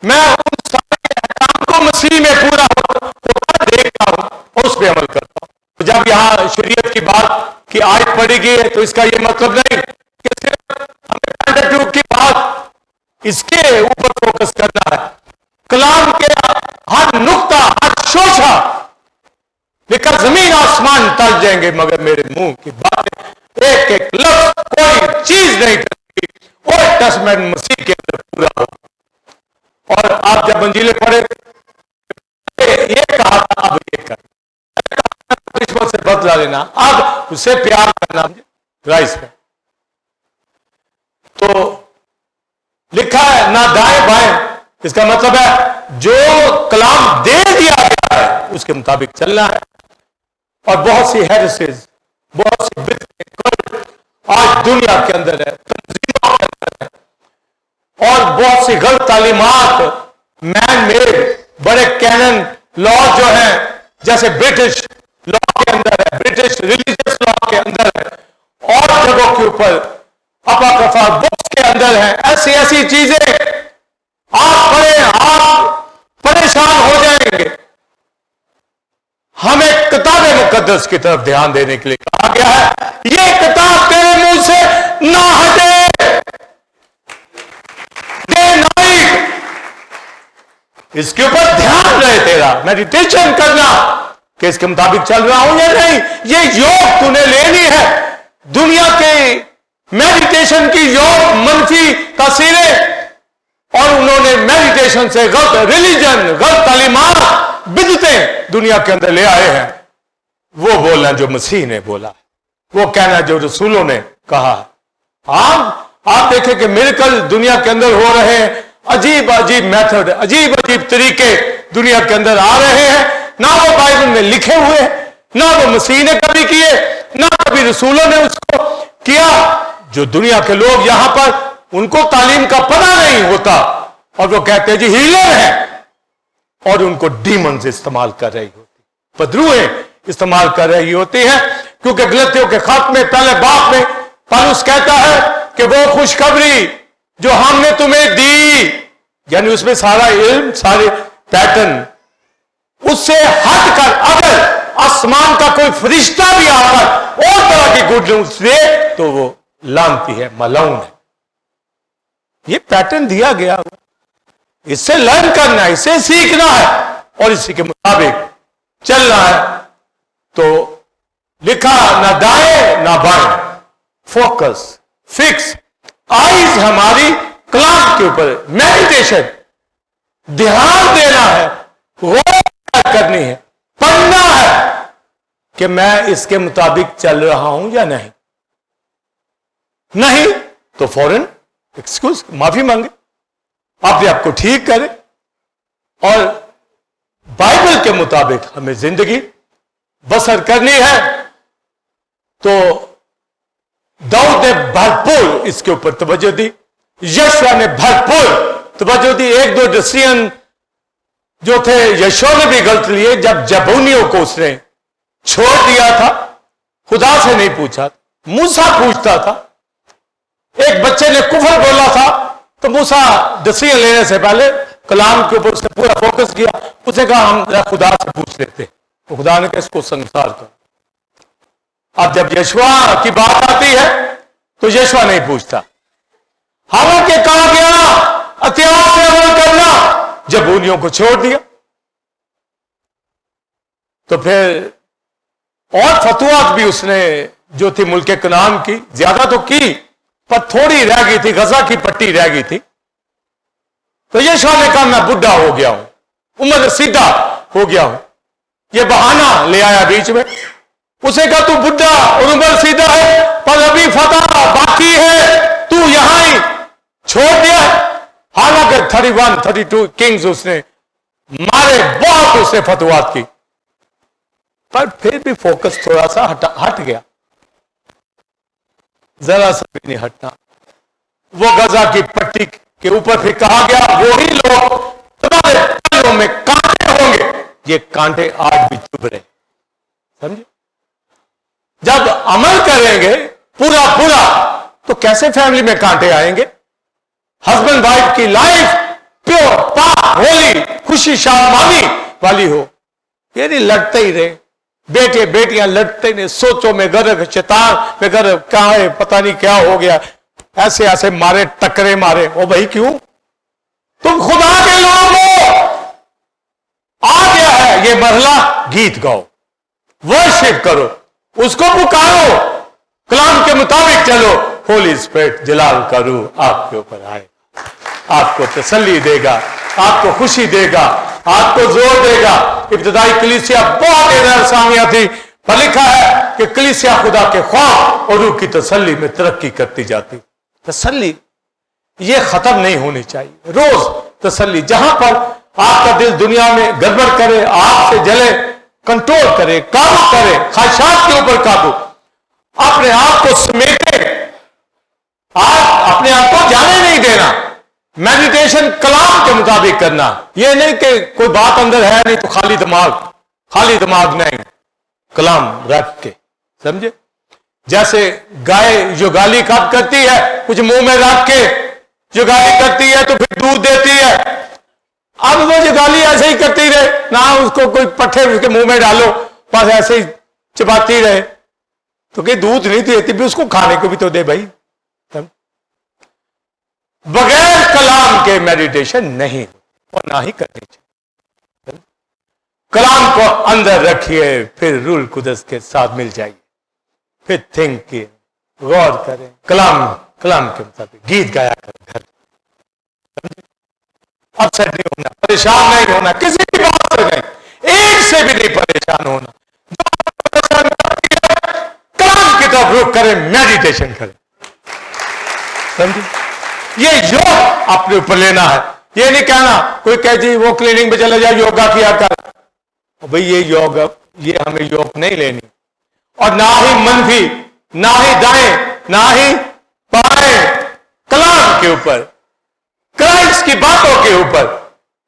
میں ان سارے احکام کو مسیح میں پورا ہوتا دیکھتا ہوں اور اس پہ عمل کرتا ہوں۔ جب یہاں شریعت کی بات کی آیت پڑھی گئی ہے تو اس کا یہ مطلب نہیں کہ صرف ہمیں پینٹیٹیوک کی بات اس کے اوپر فوکس کرنا ہے، کلام کے ہر نقطہ، ہر شوشہ، لکھا زمین آسمان ٹل جائیں گے مگر میرے منہ کی باتیں ایک ایک لفظ کوئی چیز نہیں ٹلتی، اور ٹیسٹمنٹ مسیح کے اندر پورا ہو۔ اور آپ جب انجیلیں پڑھے یہ کہا تھا اب یہ کر، رشوت سے بدلا لینا، اب اسے پیار کرنا رائس پہ۔ تو لکھا ہے نہ دائیں بائیں، اس کا مطلب ہے جو کلام دے دیا گیا ہے اس کے مطابق چلنا ہے۔ اور بہت سی ہیریسز، بہت سی بدعتیں آج دنیا کے اندر ہے، تنظیموں کے اندر ہے، اور بہت سی غلط تعلیمات، مین میڈ بڑے کینن لا جو ہیں، جیسے برٹش لا کے اندر ہے، برٹش ریلیجیس لا کے اندر ہے، اور جگہوں کے اوپر اپاکفا بکس کے اندر ہیں، ایسی ایسی چیزیں آپ پڑھیں آپ پریشان ہو جائیں گے۔ ہمیں کتاب مقدس کی طرف دھیان دینے کے لیے کہا گیا ہے، یہ کتاب تیرے منہ سے نہ ہٹے، ڈے نائٹ اس کے اوپر دھیان رہے، تیرا میڈیٹیشن کرنا کہ اس کے مطابق چل رہا ہوں یا نہیں۔ یہ یوگ تو نے لینی ہے، دنیا کے میڈیٹیشن کی یوگ منفی تاثیریں، اور انہوں نے میڈیٹیشن سے غلط ریلیجن، غلط تعلیمات، بدعتیں دنیا کے اندر لے آئے ہیں۔ وہ بولنا جو مسیح نے بولا، وہ کہنا جو رسولوں نے کہا ہے۔ آپ دیکھیں کہ میریکل دنیا کے اندر ہو رہے ہیں، عجیب عجیب میتھڈ، عجیب عجیب طریقے دنیا کے اندر آ رہے ہیں، نہ وہ بائبل میں لکھے ہوئے، نہ وہ مسیح نے کبھی کیے، نہ کبھی رسولوں نے اس کو کیا۔ جو دنیا کے لوگ یہاں پر ان کو تعلیم کا پتہ نہیں ہوتا، اور وہ کہتے ہیں جی ہیلر ہیں، اور ان کو ڈیمنز استعمال کر رہی ہوتی، بدروہیں استعمال کر رہی ہوتی ہے، کیونکہ غلطیوں کے خاتمے پہلے باب میں پالوس کہتا ہے کہ وہ خوشخبری جو ہم نے تمہیں دی، یعنی اس میں سارا علم، سارے پیٹرن، اس سے ہٹ کر اگر آسمان کا کوئی فرشتہ بھی آ کر اور طرح کی گڈ نیوز دے تو وہ لعنتی ہے، ملعون ہے۔ یہ پیٹرن دیا گیا، اس سے لرن کرنا ہے، اس سے سیکھنا ہے اور اسی کے مطابق چلنا ہے۔ تو لکھا نہ دائیں نہ بائیں، فوکس، فکس، آئیز ہماری کلام کے اوپر، میڈیٹیشن، دھیان دینا ہے، غور کرنی ہے، پڑھنا ہے کہ میں اس کے مطابق چل رہا ہوں یا نہیں۔ نہیں تو فوراً ایکسکیوز، معافی مانگے، اپنے آپ کو ٹھیک کرے، اور بائبل کے مطابق ہمیں زندگی بسر کرنی ہے۔ تو داؤد نے بھرپور اس کے اوپر توجہ دی، یشوع نے بھرپور توجہ دی۔ ایک دو ڈسیزن جو تھے یشوع نے بھی غلط لیے، جب جبونیوں کو اس نے چھوڑ دیا تھا، خدا سے نہیں پوچھا، موسیٰ پوچھتا تھا۔ ایک بچے نے کفر بولا تھا تو موسیٰ ڈسیزن لینے سے پہلے کلام کے اوپر اس نے پورا فوکس کیا، اس نے کہا ہم خدا سے پوچھ لیتے، تو خدا نے کہا اس کو سنسار کر۔ اب جب یشوع کی بات آتی ہے تو یشوع نہیں پوچھتا، حالانکہ کہا گیا اطاعت سے عمل کرنا، جبونیوں کو چھوڑ دیا۔ تو پھر اور فتوحات بھی اس نے جو تھی ملک کنعان کی، زیادہ تو کی پر تھوڑی رہ گئی تھی، غزہ کی پٹی رہ گئی تھی۔ تو یشوع نے کہا میں بڈھا ہو گیا ہوں، عمر رسیدہ ہو گیا ہوں، یہ بہانہ لے آیا بیچ میں۔ اسے کہا تو بڈھا اور عمر رسیدہ ہے پر ابھی فتح باقی ہے، تو یہاں ہی چھوڑ دیا۔ حالانکہ 31 32 کنگز اس نے مارے، بہت اس نے فتوحات کی، پر پھر بھی فوکس تھوڑا سا ہٹ گیا، ذرا سا بھی نہیں ہٹنا۔ وہ غزہ کی پٹی کے اوپر پھر کہا گیا وہی لوگ تمہارے پلوں میں کانٹے ہوں گے، یہ کانٹے آج بھی چبھ رہے، سمجھے؟ جب عمل کریں گے پورا تو کیسے فیملی میں کانٹے آئیں گے؟ ہسبینڈ وائف کی لائف پیور، پاک، ہولی، خوشی شادمانی والی ہو، یہ نہیں لڑتے ہی رہے، بیٹے بیٹیاں لڑتے نہیں، سوچوں میں غرق، شیطان میں غرق، کہاں ہے پتہ نہیں کیا ہو گیا، ایسے ایسے مارے، ٹکرے مارے۔ وہ بھائی کیوں؟ تم خدا کے لوگ ہو، آ گیا ہے یہ مرحلہ، گیت گاؤ، ورشپ کرو، اس کو پکارو، کلام کے مطابق چلو، ہولی اسپرٹ جلال کا روح آپ کے اوپر آئے، آپ کو تسلی دے گا، آپ کو خوشی دے گا، آپ کو زور دے گا۔ ابتدائی کلیسیا بہت ارسامیاں تھی، پر لکھا ہے کہ کلیسیا خدا کے خوف اور روح کی تسلی میں ترقی کرتی جاتی۔ تسلی یہ ختم نہیں ہونی چاہیے، روز تسلی۔ جہاں پر آپ کا دل دنیا میں گڑبڑ کرے، آپ سے جلے، کنٹرول کرے، قابو کرے، خواہشات کے اوپر قابو، اپنے آپ کو سمیٹے، آپ اپنے آپ کو جانے نہیں دینا، میڈیٹیشن کلام کے مطابق کرنا۔ یہ نہیں کہ کوئی بات اندر ہے نہیں تو خالی دماغ نہیں، کلام رکھ کے، سمجھے؟ جیسے گائے یوگالی کب کرتی ہے؟ کچھ منہ میں رکھ کے یوگالی کرتی ہے تو پھر دودھ دیتی ہے۔ اب وہ یوگالی ایسے ہی کرتی رہے، نہ اس کو کوئی پٹھے اس کے منہ میں ڈالو، بس ایسے ہی چباتی رہے، تو کہ دودھ نہیں دیتی، بھی اس کو کھانے کو بھی تو دے بھائی۔ بغیر کلام کے میڈیٹیشن نہیں اور نہ ہی کرنی چاہیے۔ کلام کو اندر رکھیے، پھر روح القدس کے ساتھ مل جائیے، پھر تھنک کیے، غور کریں، کلام کے مطابق گیت گایا کریں گھر۔ اپسیٹ نہیں ہونا، پریشان نہیں ہونا، کسی بھی بات سے نہیں، ایک سے بھی نہیں پریشان ہونا۔ جو پریشان کرتی ہے کلام کی طرف رخ کریں، میڈیٹیشن کریں، سمجھے؟ یہ یوگ اپنے اوپر لینا ہے۔ یہ نہیں کہنا کوئی کہ جی وہ کلینک میں چلے جائے یوگا کیا کر، بھئی یہ یوگا، یہ ہمیں یوگ نہیں لینی، اور نہ ہی منفی، نہ ہی دائیں، نہ ہی بائیں، کلام کے اوپر، کرائسٹ کی باتوں کے اوپر،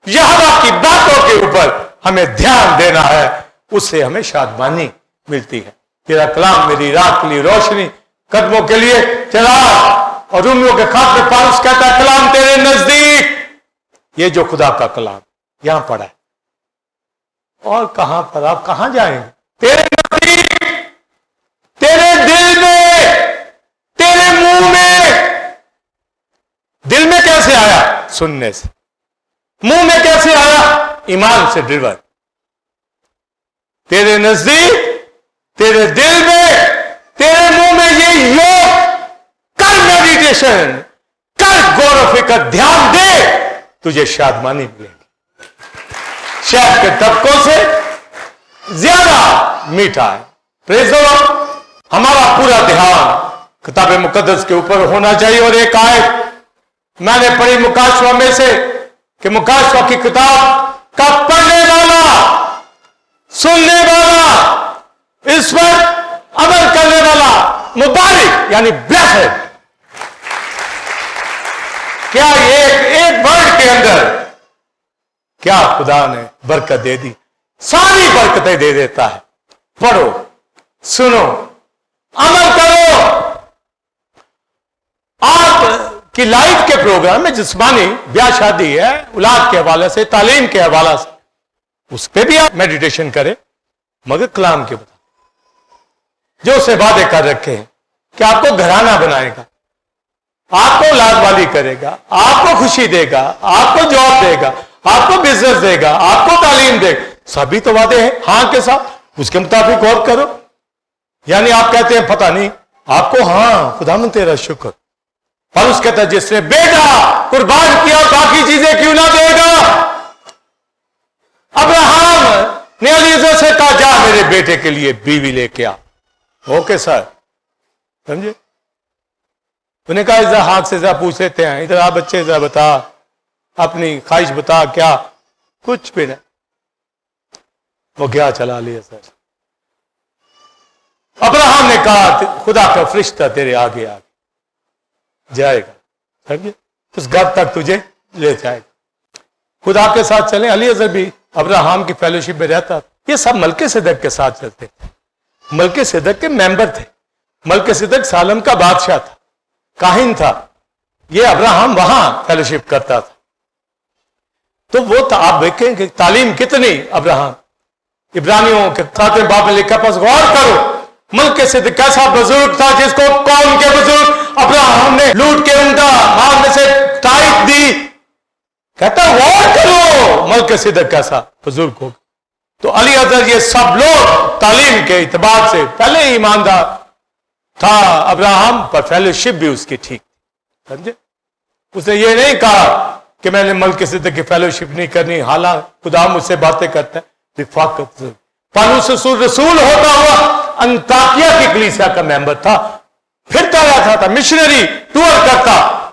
یہوہ کی باتوں کے اوپر ہمیں دھیان دینا ہے۔ اس سے ہمیں شادمانی ملتی ہے. تیرا کلام میری راہ کے لیے روشنی, قدموں کے لیے چراغ. اور رومیوں کے خط میں پالس کہتا ہے کلام تیرے نزدیک. یہ جو خدا کا کلام یہاں پڑا ہے, اور کہاں پر آپ کہاں جائیں گے؟ تیرے نزدیک, تیرے دل میں, تیرے منہ میں. دل میں کیسے آیا؟ سننے سے. منہ میں کیسے آیا؟ ایمان سے ڈریور. تیرے نزدیک, تیرے دل میں, تیرے منہ میں. یہ یوگ کر, میڈیٹیشن کر, غور و فکر, دھیان دے, تجھے شادمانی ملے گی. شہد کے طبقوں سے زیادہ میٹھا ہے. پریز دی لارڈ. ہمارا پورا دھیان کتاب مقدس کے اوپر ہونا چاہیے. اور ایک آیت میں نے پڑھی مکاشفہ میں سے کہ مکاشفہ کی کتاب کا پڑھنے والا, سننے والا, اس پر عمل کرنے والا مبارک, یعنی بلیسڈ. کیا ایک ورڈ کے اندر کیا خدا نے برکت دے دی؟ ساری برکتیں دے دیتا ہے. پڑھو, سنو, عمل کرو. آپ کی لائف کے پروگرام میں جسمانی بیاہ شادی ہے, اولاد کے حوالے سے, تعلیم کے حوالے سے, اس پہ بھی آپ میڈیٹیشن کریں, مگر کلام کے بتا جو اسے وعدے کر رکھے ہیں کہ آپ کو گھرانہ بنائے گا, آپ کو اولاد والی کرے گا, آپ کو خوشی دے گا, آپ کو جاب دے گا, آپ کو بزنس دے گا, آپ کو تعلیم دے گا. سبھی تو وعدے ہیں ہاں کے ساتھ, اس کے مطابق غور کرو. یعنی آپ کہتے ہیں پتہ نہیں, آپ کو ہاں خداوند تیرا شکر. پالس کہتا ہے جس نے بیٹا قربان کیا باقی چیزیں کیوں نہ دے گا. ابراہم نے الیعزر سے کہا جا میرے بیٹے کے لیے بیوی لے کے آ. اوکے سر, سمجھے. انہیں کہا ذرا ہاتھ سے ذرا پوچھ لیتے ہیں, ادھر آ بچے ذرا بتا اپنی خواہش بتا. کیا؟ کچھ بھی نہیں. وہ گیا چلا لیا سر. ابراہم نے کہا خدا کا فرشتہ تیرے آگے آگے جائے گا, سمجھے, اس گھر تک تجھے لے جائے گا. خدا کے ساتھ چلیں. الیعزر بھی ابراہم کی فیلوشپ میں رہتا. یہ سب ملک صدق کے ساتھ چلتے تھے. ملک صدق کے ممبر تھے. ملک صدق سالم کا بادشاہ تھا, کاہن تھا. یہ ابراہم وہاں فیلوشپ کرتا تھا. تو وہ آپ دیکھیں کہ تعلیم کتنی. ابراہم عبرانیوں کے خاتمے باب میں لکھا, پس غور کرو ملک صدق کیسا بزرگ تھا جس کو قوم کے بزرگ ابراہم نے لوٹ کے عمدہ مال میں سے تائید دی. کہتا غور کرو ملک صدق کیسا بزرگ ہوگا. تو الیعزر یہ سب لوگ تعلیم کے اعتبار سے پہلے ہی ایماندار تھا. ابراہم پر فیلوشپ بھی اس کی ٹھیک, سمجھے. اس نے یہ نہیں کہا کہ میں نے ملک صدق کی فیلوشپ نہیں کرنی, حالانکہ خدا مجھ سے باتیں کرتا ہے. رفاقت. پالس رسول ہوتا ہوا انطاکیہ کی کلیسیا کا ممبر تھا, پھرتا رہتا تھا, مشنری ٹور کرتا,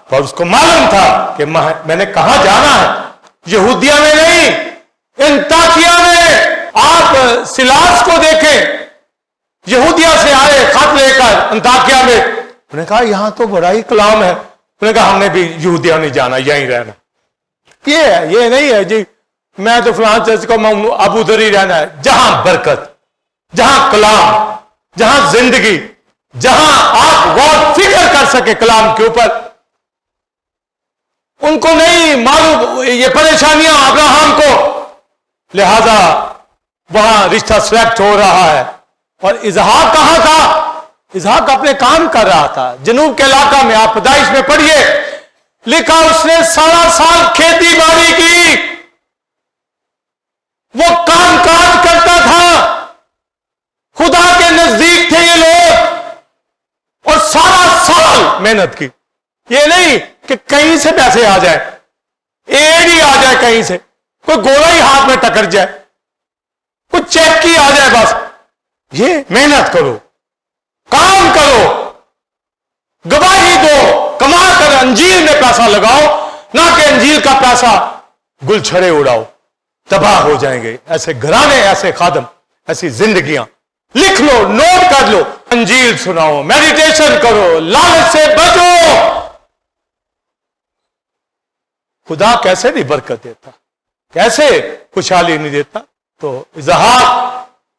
اور اس کو معلوم تھا کہ میں نے کہاں جانا ہے. یہودیہ میں نہیں, انطاکیہ میں. آپ سلاس کو دیکھیں, یہودیہ سے آئے خط لے کر انطاکیہ میں. انہوں نے کہا یہاں تو بڑا ہی کلام ہے. انہوں نے کہا ہم نے بھی یہودیہ نہیں جانا, یہیں رہنا. یہ نہیں ہے جی میں تو فلاں چرچ کو اب ادھر ہی رہنا ہے. جہاں برکت, جہاں کلام, جہاں زندگی, جہاں آپ غور فکر کر سکے کلام کے اوپر. ان کو نہیں معلوم یہ پریشانیاں ابراہم کو, لہذا وہاں رشتہ سلیکٹ ہو رہا ہے. اور اسحاق کہاں تھا؟ اسحاق اپنے کام کر رہا تھا جنوب کے علاقہ میں. آپ پیدائش میں پڑھیے, لکھا اس نے 17 سال کھیتی باڑی کی. وہ کام کاج کرتا تھا, خدا کے نزدیک تھے یہ لوگ, اور سارا سال محنت کی. یہ نہیں کہ کہیں سے پیسے آ جائے, ایڈ ہی آ جائے کہیں سے, کوئی گولا ہی ہاتھ میں ٹکر جائے, کوئی چیک کی آ جائے. بس یہ محنت کرو, کام کرو, گواہی دو, کما کر انجیل میں پیسہ لگاؤ, نہ کہ انجیل کا پیسہ گل چھڑے اڑاؤ. تباہ ہو جائیں گے ایسے گھرانے, ایسے خادم, ایسی زندگیاں. لکھ لو, نوٹ کر لو, انجیل سناؤ, میڈیٹیشن کرو, لالچ سے بچو. خدا کیسے نہیں برکت دیتا, کیسے خوشحالی نہیں دیتا. تو اسحاق